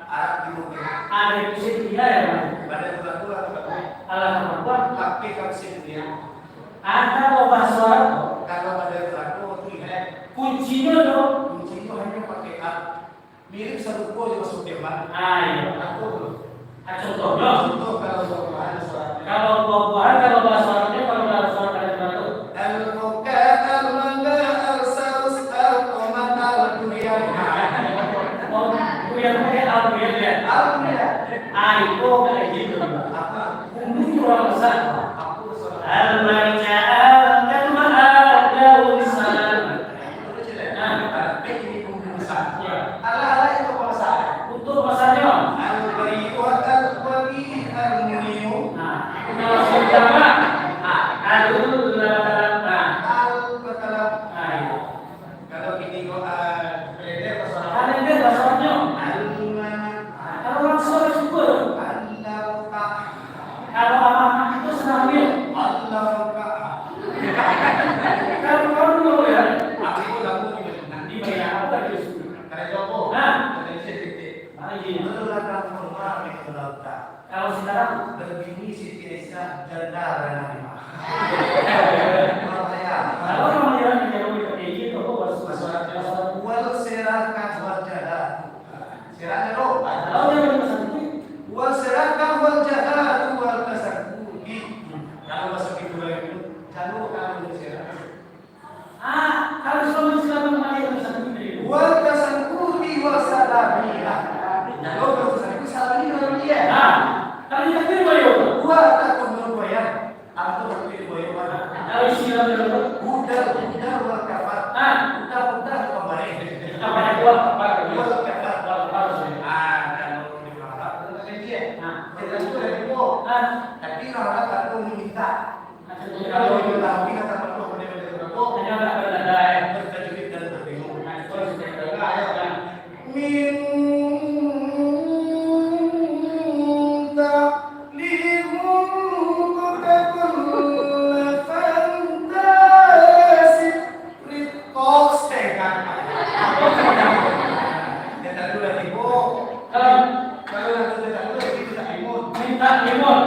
Arab di bumi. Ada kusit dia ya Mas. Pada tulang-tulang apa? Alat perempuan. Tapi kusit dia. Ada loba suara. Kalau pada tulang lihat Kuncinya dong. kunci itu hanya pakai A. Mirip satu kode masuk depan. Ayo. Aku Contohnya. contoh kalau bahan suaranya. Kalau buah-buahan kalau bahasa Arabnya kalau bahasa suara kalian itu. Al-Mukat al-Manda al-Sarus al-Qomat al-Dunia. Oh, kuliah ya. Al-Dunia. Itu kayak gitu. Apa? Ini orang besar. Aku suara. Al-Maja'al Kadma'al Gaulisan. Ini pembunuhan. Ya. Ala-ala itu bahasa. Untuk masanya. Al-Bari'u al-Bari al-Muniu. Nah, kalau sama. Adul Al-Batalam. Ayo. Kalau ini kok beda bahasa. Ada yang bahasanya. Al-Mana. Kalau orang suara syukur. Al-Lauka. Kalau amanah itu senambil. Al-Lauka. Kalau kamu dulu ya. Aku lagu nanti Dibayar apa itu? karena jopo. Nah. Dari sini. Lagi. Menurut formal Lauka. Kalau sekarang Berbini Siti Aisyah janda kalau orang yang menjauhi kayak gitu, bahasa wal serakan wal jahat. Serakan lo. kalau dia bahasa itu, Wal serakan wal jahat wal kasangkuhi. Kalau masuk itu lagi jalur kalau serakan. kalau suami Islam mengalih bahasa itu, Wal kasangkuhi wal salamiah. Jalur kalau kasangkuhi salamiah dia. kalau dia kiri bayu, Wal takut berbayar. Atau berpikir bayar. kalau istilah itu, Udar wal kafar. Udar kemarin. apa yang kuat apa Wal kafar. harus Kalau di Arab itu kan dia. Kita itu dari mau. Tapi orang tak meminta. Kalau itu tahu kata perlu benar-benar berdoa. hanya nggak berada Bertajwid dan berbingung. itu sudah ada Minta limun kekul fantasi ritos tekan. Dia tak dulu lagi. Kalau nanti tak dulu kita imun. minta limon